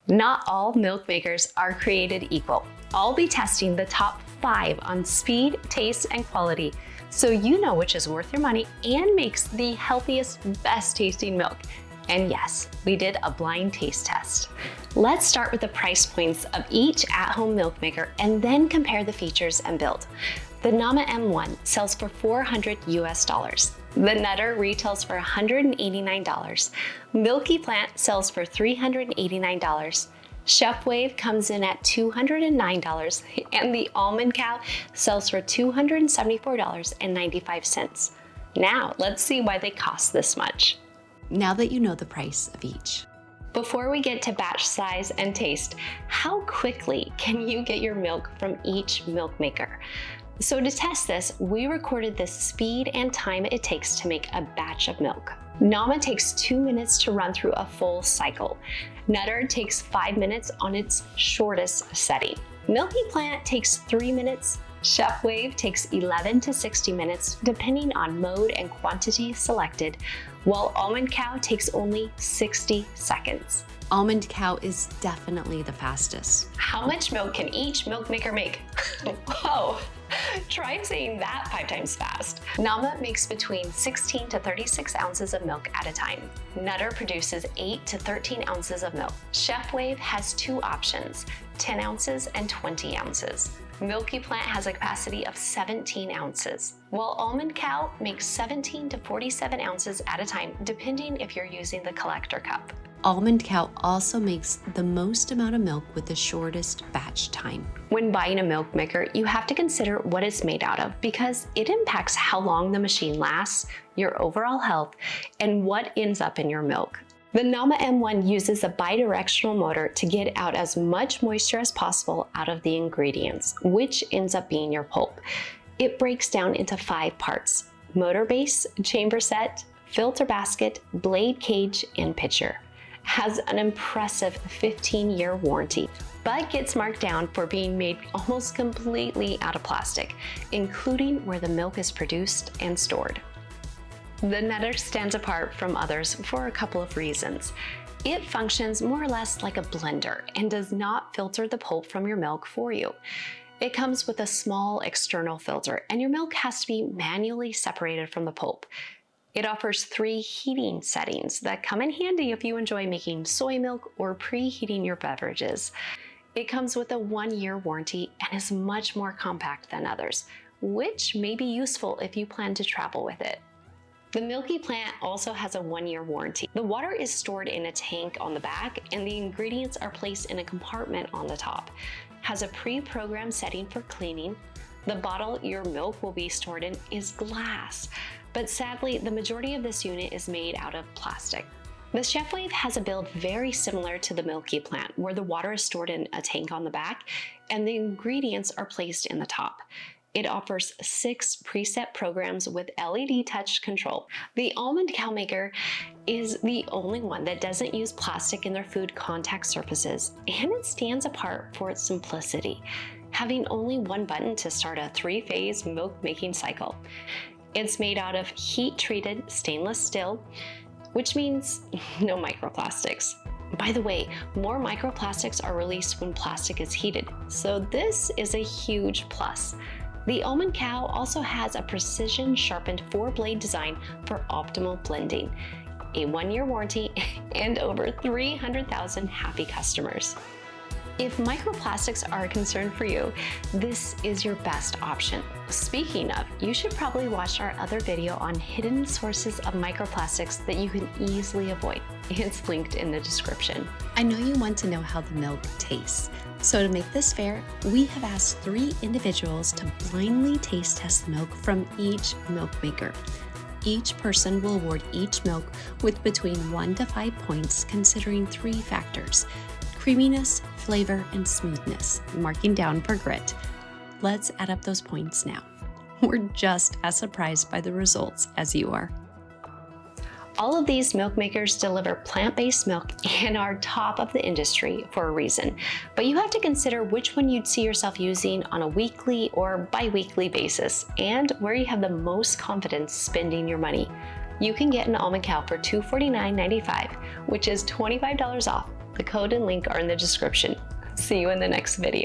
Not all milk makers are created equal. I'll be testing the top 5 on speed, taste, and quality, so you know which is worth your money and makes the healthiest, best tasting milk. And yes, we did a blind taste test. Let's start with the price points of each at-home milk maker and then compare the features and build. The Nama M1 sells for $400 US. The Nutr retails for $189. Milky Plant sells for $389. Chefwave comes in at $209, and the Almond Cow sells for $274.95. Now, let's see why they cost this much. Now that you know the price of each. Before we get to batch size and taste, how quickly can you get your milk from each milk maker? So to test this, we recorded the speed and time it takes to make a batch of milk. Nama takes 2 minutes to run through a full cycle. Nutr takes 5 minutes on its shortest setting. Milky Plant takes 3 minutes. Chefwave takes 11 to 60 minutes, depending on mode and quantity selected, while Almond Cow takes only 60 seconds. Almond Cow is definitely the fastest. How much milk can each milk maker make? Whoa! Try saying that 5 times fast. Nama makes between 16 to 36 ounces of milk at a time. Nutr produces 8 to 13 ounces of milk. Chefwave has 2 options, 10 ounces and 20 ounces. Milky Plant has a capacity of 17 ounces, while Almond Cow makes 17 to 47 ounces at a time, depending if you're using the collector cup. Almond Cow also makes the most amount of milk with the shortest batch time. When buying a milk maker, you have to consider what it's made out of because it impacts how long the machine lasts, your overall health, and what ends up in your milk. The Nama M1 uses a bidirectional motor to get out as much moisture as possible out of the ingredients, which ends up being your pulp. It breaks down into 5 parts: motor base, chamber set, filter basket, blade cage, and pitcher. Has an impressive 15-year warranty, but gets marked down for being made almost completely out of plastic, including where the milk is produced and stored. The Nutr stands apart from others for a couple of reasons. It functions more or less like a blender and does not filter the pulp from your milk for you. It comes with a small external filter, and your milk has to be manually separated from the pulp. It offers 3 heating settings that come in handy if you enjoy making soy milk or preheating your beverages. It comes with a 1-year warranty and is much more compact than others, which may be useful if you plan to travel with it. The Milky Plant also has a 1-year warranty. The water is stored in a tank on the back and the ingredients are placed in a compartment on the top. Has a pre-programmed setting for cleaning. The bottle your milk will be stored in is glass, but sadly the majority of this unit is made out of plastic. The Chefwave has a build very similar to the Milky Plant, where the water is stored in a tank on the back and the ingredients are placed in the top. It offers 6 preset programs with LED touch control. The Almond Cow maker is the only one that doesn't use plastic in their food contact surfaces, and it stands apart for its simplicity, having only 1 button to start a 3-phase milk making cycle. It's made out of heat-treated stainless steel, which means no microplastics. By the way, more microplastics are released when plastic is heated, so this is a huge plus. The Almond Cow also has a precision sharpened 4-blade design for optimal blending, a 1-year warranty, and over 300,000 happy customers. If microplastics are a concern for you, this is your best option. Speaking of, you should probably watch our other video on hidden sources of microplastics that you can easily avoid. It's linked in the description. I know you want to know how the milk tastes. So to make this fair, we have asked 3 individuals to blindly taste test the milk from each milk maker. Each person will award each milk with between 1 to 5 points, considering 3 factors: creaminess, flavor, and smoothness, marking down for grit. Let's add up those points now. We're just as surprised by the results as you are. All of these milk makers deliver plant-based milk and are top of the industry for a reason, but you have to consider which one you'd see yourself using on a weekly or bi-weekly basis and where you have the most confidence spending your money. You can get an Almond Cow for $249.95, which is $25 off, The code and link are in the description. See you in the next video.